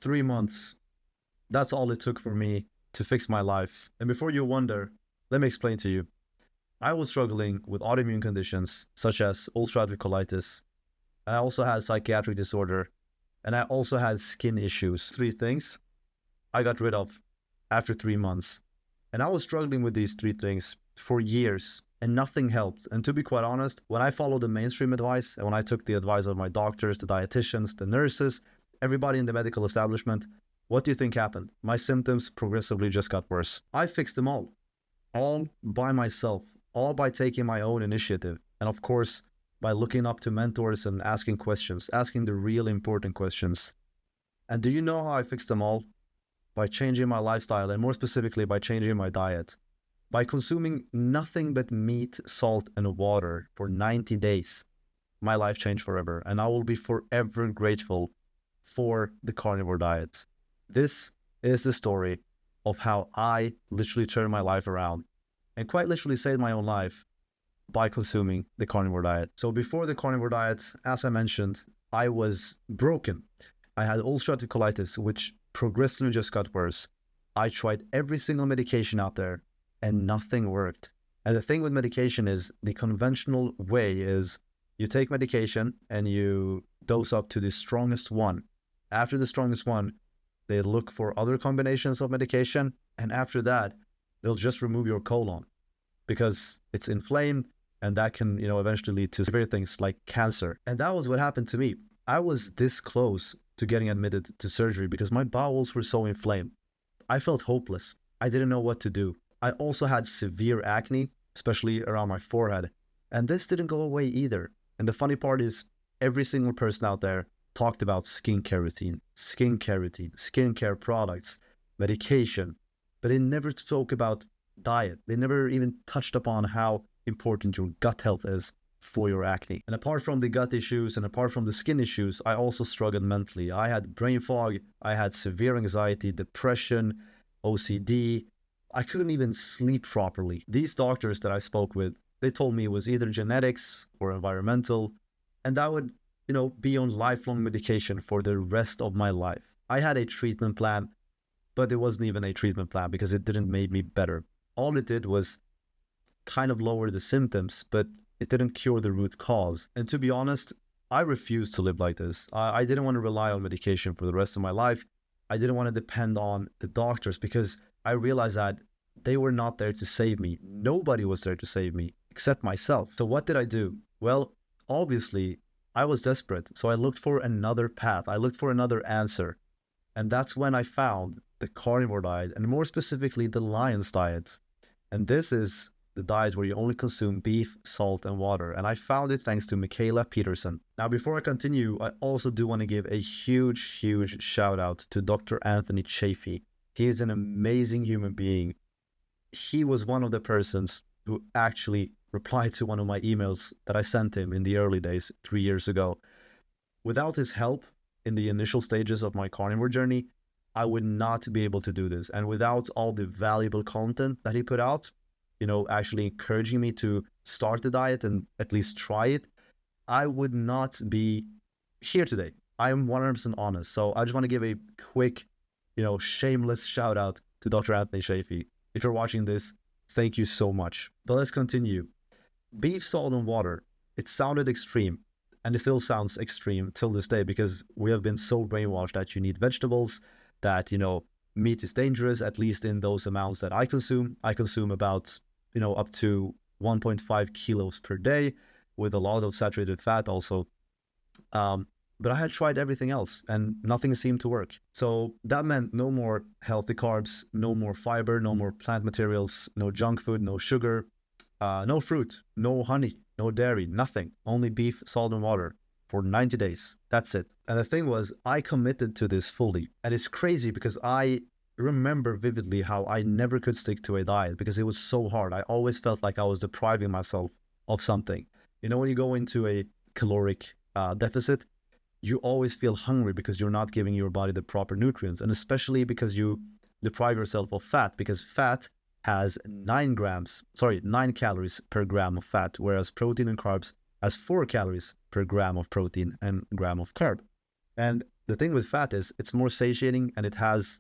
3 months. That's all it took for me to fix my life. And before you wonder, let me explain to you. I was struggling with autoimmune conditions such as ulcerative colitis. And I also had psychiatric disorder. And I also had skin issues. Three things I got rid of after 3 months. And I was struggling with these three things for years and nothing helped. And to be quite honest, when I followed the mainstream advice and when I took the advice of my doctors, the dietitians, the nurses, everybody in the medical establishment, what do you think happened? My symptoms progressively just got worse. I fixed them all by myself, all by taking my own initiative. And of course, by looking up to mentors and asking questions, asking the real important questions. And do you know how I fixed them all? By changing my lifestyle, and more specifically by changing my diet. By consuming nothing but meat, salt, and water for 90 days, my life changed forever. And I will be forever grateful for the carnivore diet. This is the story of how I literally turned my life around and quite literally saved my own life by consuming the carnivore diet. So before the carnivore diet, as I mentioned, I was broken. I had ulcerative colitis, which progressively just got worse. I tried every single medication out there and nothing worked. And the thing with medication is the conventional way is you take medication and you dose up to the strongest one. After the strongest one, they look for other combinations of medication. And after that, they'll just remove your colon because it's inflamed and that can, eventually lead to severe things like cancer. And that was what happened to me. I was this close to getting admitted to surgery because my bowels were so inflamed. I felt hopeless. I didn't know what to do. I also had severe acne, especially around my forehead. And this didn't go away either. And the funny part is every single person out there talked about skincare routine, skincare products, medication, but they never spoke about diet. They never even touched upon how important your gut health is for your acne. And apart from the gut issues and apart from the skin issues, I also struggled mentally. I had brain fog, I had severe anxiety, depression, OCD. I couldn't even sleep properly. These doctors that I spoke with, they told me it was either genetics or environmental, and that would, be on lifelong medication for the rest of my life. I had a treatment plan, but it wasn't even a treatment plan because it didn't make me better. All it did was kind of lower the symptoms, but it didn't cure the root cause. And to be honest, I refused to live like this. I didn't want to rely on medication for the rest of my life. I didn't want to depend on the doctors because I realized that they were not there to save me. Nobody was there to save me except myself. So what did I do? Well, obviously, I was desperate. So I looked for another path. I looked for another answer. And that's when I found the carnivore diet, and more specifically, the Lion's diet. And this is the diet where you only consume beef, salt, and water. And I found it thanks to Mikhaila Peterson. Now, before I continue, I also do want to give a huge shout out to Dr. Anthony Chaffee. He is an amazing human being. He was one of the persons who actually replied to one of my emails that I sent him in the early days, 3 years ago. Without his help in the initial stages of my carnivore journey, I would not be able to do this. And without all the valuable content that he put out, actually encouraging me to start the diet and at least try it, I would not be here today. I am 100% honest. So I just want to give a quick, shameless shout out to Dr. Anthony Chaffee. If you're watching this, thank you so much. But let's continue. Beef, salt, and water. It sounded extreme, and it still sounds extreme till this day because we have been so brainwashed that you need vegetables, that, meat is dangerous, at least in those amounts that I consume. I consume about, up to 1.5 kilos per day with a lot of saturated fat also. But I had tried everything else and nothing seemed to work. So that meant no more healthy carbs, no more fiber, no more plant materials, no junk food, no sugar, no fruit, no honey, no dairy, nothing. Only beef, salt, and water for 90 days. That's it. And the thing was, I committed to this fully. And it's crazy because I remember vividly how I never could stick to a diet because it was so hard. I always felt like I was depriving myself of something. When you go into a caloric deficit, you always feel hungry because you're not giving your body the proper nutrients, and especially because you deprive yourself of fat, because fat has 9 calories per gram of fat, whereas protein and carbs has 4 calories per gram of protein and gram of carb. And the thing with fat is it's more satiating and it has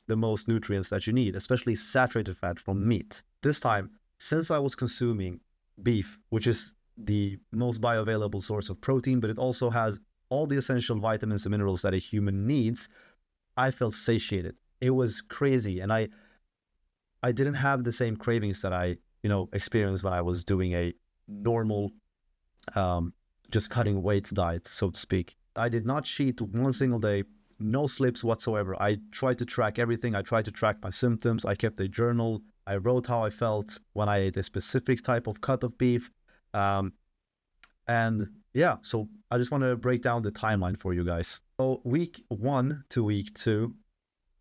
the most nutrients that you need, especially saturated fat from meat. This time, since I was consuming beef, which is the most bioavailable source of protein, but it also has all the essential vitamins and minerals that a human needs, I felt satiated. It was crazy. And I didn't have the same cravings that I, experienced when I was doing a normal, just cutting weight diet, so to speak. I did not cheat one single day, no slips whatsoever. I tried to track everything. I tried to track my symptoms. I kept a journal. I wrote how I felt when I ate a specific type of cut of beef. And yeah, so I just want to break down the timeline for you guys. So week 1 to week 2,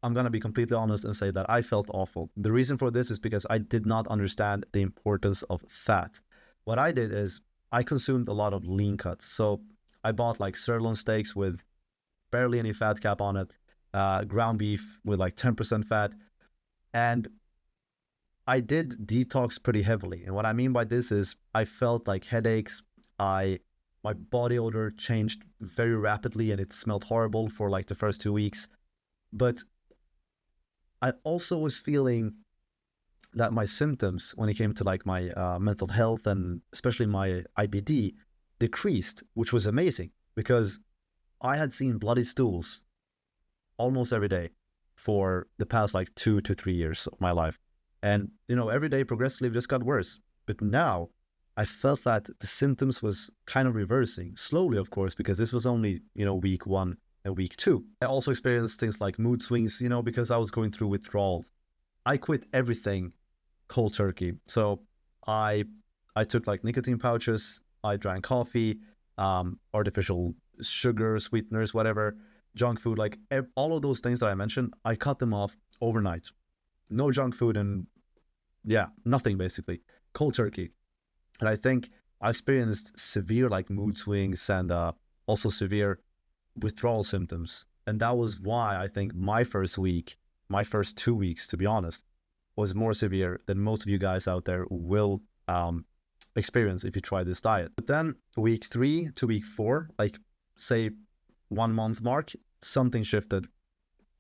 I'm going to be completely honest and say that I felt awful. The reason for this is because I did not understand the importance of fat. What I did is I consumed a lot of lean cuts. So I bought like sirloin steaks with barely any fat cap on it, ground beef with like 10% fat. And I did detox pretty heavily. And what I mean by this is I felt like headaches. My body odor changed very rapidly and it smelled horrible for like the first 2 weeks. But I also was feeling that my symptoms when it came to like my mental health and especially my IBD decreased, which was amazing because I had seen bloody stools almost every day for the past like 2 to 3 years of my life. And, every day progressively just got worse. But now I felt that the symptoms was kind of reversing slowly, of course, because this was only, week 1 and week 2. I also experienced things like mood swings, because I was going through withdrawal. I quit everything cold turkey. So I took like nicotine pouches. I drank coffee, artificial sugar, sweeteners, whatever, junk food, like all of those things that I mentioned, I cut them off overnight. No junk food and nothing basically. Cold turkey. And I think I experienced severe like mood swings and also severe withdrawal symptoms. And that was why I think my first 2 weeks, to be honest, was more severe than most of you guys out there will experience if you try this diet. But then week 3 to week 4, like say 1 month mark, something shifted.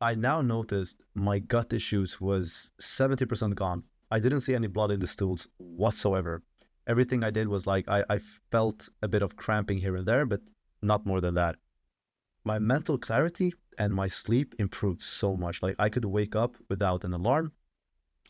I now noticed my gut issues was 70% gone. I didn't see any blood in the stools whatsoever. Everything I did was like, I felt a bit of cramping here and there, but not more than that. My mental clarity and my sleep improved so much. Like I could wake up without an alarm.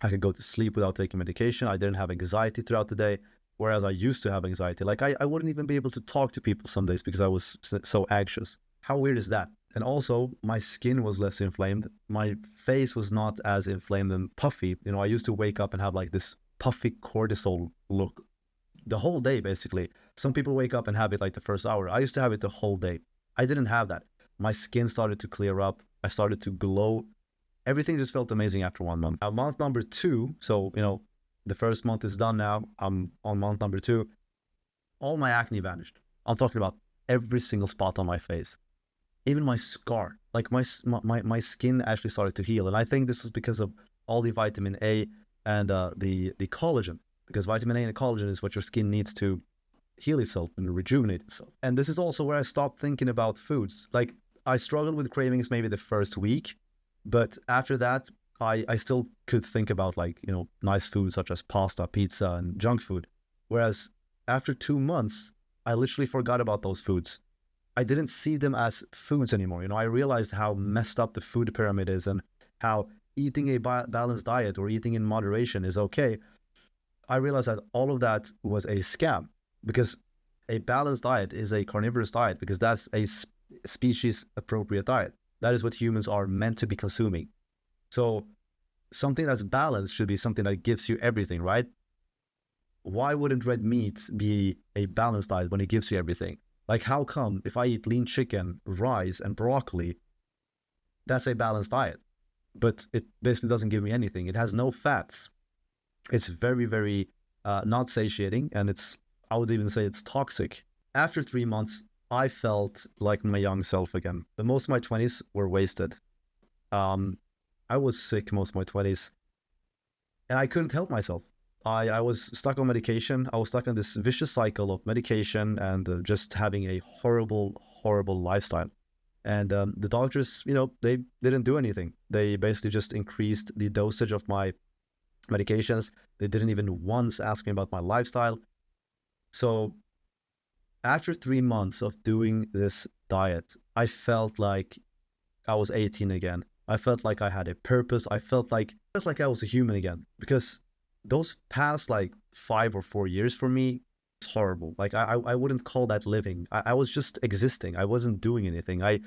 I could go to sleep without taking medication. I didn't have anxiety throughout the day, whereas I used to have anxiety. Like I wouldn't even be able to talk to people some days because I was so anxious. How weird is that? And also, my skin was less inflamed. My face was not as inflamed and puffy. I used to wake up and have like this puffy cortisol look the whole day, basically. Some people wake up and have it like the first hour. I used to have it the whole day. I didn't have that. My skin started to clear up. I started to glow. Everything just felt amazing after 1 month. Now, month number 2, so, the first month is done now. I'm on month number 2. All my acne vanished. I'm talking about every single spot on my face. Even my scar, like my skin actually started to heal. And I think this is because of all the vitamin A and the collagen, because vitamin A and collagen is what your skin needs to heal itself and rejuvenate itself. And this is also where I stopped thinking about foods. Like I struggled with cravings maybe the first week, but after that, I still could think about like, nice foods such as pasta, pizza, and junk food. Whereas after 2 months, I literally forgot about those foods. I didn't see them as foods anymore. I realized how messed up the food pyramid is and how eating a balanced diet or eating in moderation is okay. I realized that all of that was a scam because a balanced diet is a carnivorous diet because that's a species appropriate diet. That is what humans are meant to be consuming. So something that's balanced should be something that gives you everything, right? Why wouldn't red meat be a balanced diet when it gives you everything? Like how come if I eat lean chicken, rice, and broccoli, that's a balanced diet? But it basically doesn't give me anything. It has no fats. It's very, very not satiating, and I would even say it's toxic. After 3 months, I felt like my young self again. But most of my 20s were wasted. I was sick most of my 20s, and I couldn't help myself. I was stuck on medication. I was stuck in this vicious cycle of medication and just having a horrible, horrible lifestyle. And the doctors, they didn't do anything. They basically just increased the dosage of my medications. They didn't even once ask me about my lifestyle. So after 3 months of doing this diet, I felt like I was 18 again. I felt like I had a purpose. I felt like I was a human again, because those past like 5 or 4 years for me, it's horrible. Like I wouldn't call that living. I was just existing. I wasn't doing anything. I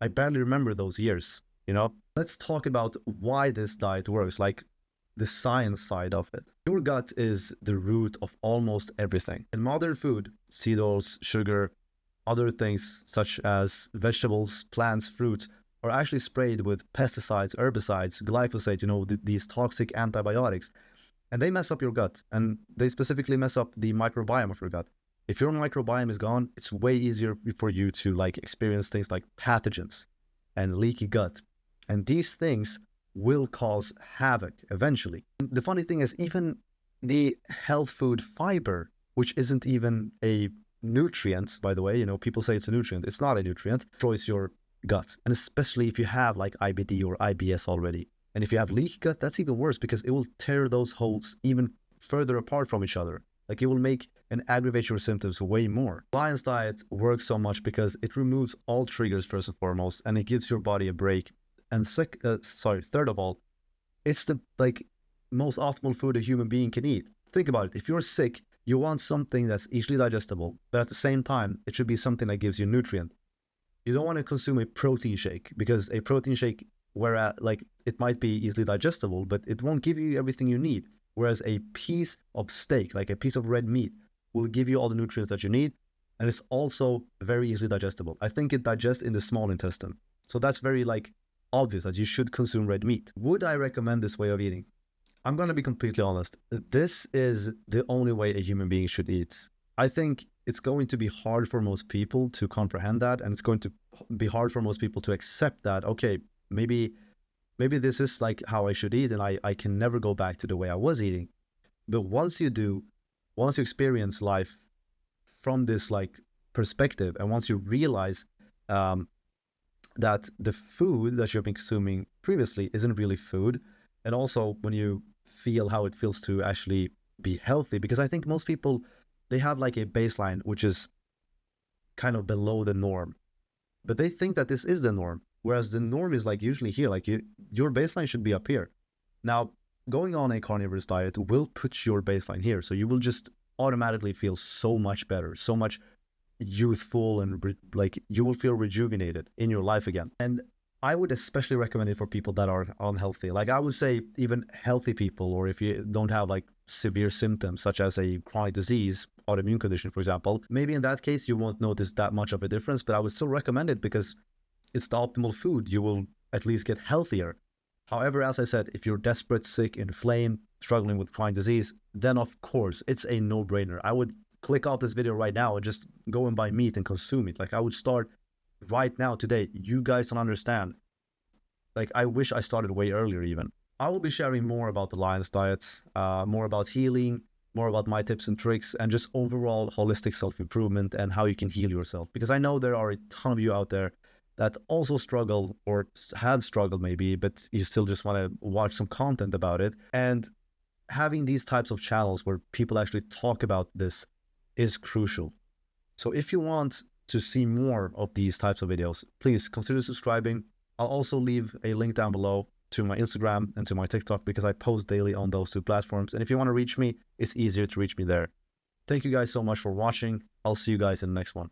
barely remember those years, you know? Let's talk about why this diet works, like the science side of it. Your gut is the root of almost everything. In modern food, seed oils, sugar, other things such as vegetables, plants, fruits, are actually sprayed with pesticides, herbicides, glyphosate, these toxic antibiotics. And they mess up your gut, and they specifically mess up the microbiome of your gut. If your microbiome is gone, it's way easier for you to like experience things like pathogens and leaky gut. And these things will cause havoc eventually. The funny thing is, even the health food fiber, which isn't even a nutrient, by the way, people say it's a nutrient. It's not a nutrient. It destroys your gut. And especially if you have like IBD or IBS already. And if you have leaky gut, that's even worse, because it will tear those holes even further apart from each other. Like it will make and aggravate your symptoms way more. Lion's diet works so much because it removes all triggers first and foremost, and it gives your body a break. And third of all, it's the most optimal food a human being can eat. Think about it. If you're sick, you want something that's easily digestible, but at the same time, it should be something that gives you nutrient. You don't want to consume a protein shake, because a protein shake, whereas it might be easily digestible, but it won't give you everything you need. Whereas a piece of steak, like a piece of red meat, will give you all the nutrients that you need, and it's also very easily digestible. I think it digests in the small intestine. So that's very obvious that you should consume red meat. Would I recommend this way of eating? I'm going to be completely honest. This is the only way a human being should eat. I think it's going to be hard for most people to comprehend that, and it's going to be hard for most people to accept that, okay, maybe this is how I should eat, and I can never go back to the way I was eating. But once you do, once you experience life from this perspective, and once you realize that the food that you've been consuming previously isn't really food, and also when you feel how it feels to actually be healthy, because I think most people, they have a baseline which is kind of below the norm, but they think that this is the norm, whereas the norm is usually here. Your baseline should be up here. Now, going on a carnivorous diet will put your baseline here, so you will just automatically feel so much better, so much youthful, and you will feel rejuvenated in your life again. And I would especially recommend it for people that are unhealthy. I would say even healthy people, or if you don't have severe symptoms such as a chronic disease, autoimmune condition, for example, maybe in that case you won't notice that much of a difference, but I would still recommend it because it's the optimal food. You will at least get healthier. However, as I said, if you're desperate, sick, inflamed, struggling with chronic disease, then of course it's a no-brainer. I would click off this video right now and just go and buy meat and consume it. I would start right now, today. You guys don't understand. I wish I started way earlier even. I will be sharing more about the Lion's diets, more about healing, more about my tips and tricks, and just overall holistic self-improvement and how you can heal yourself. Because I know there are a ton of you out there that also struggle, or had struggled maybe, but you still just want to watch some content about it. And having these types of channels where people actually talk about this is crucial. So if you want to see more of these types of videos, please consider subscribing. I'll also leave a link down below to my Instagram and to my TikTok, because I post daily on those two platforms. And if you want to reach me, it's easier to reach me there. Thank you guys so much for watching. I'll see you guys in the next one.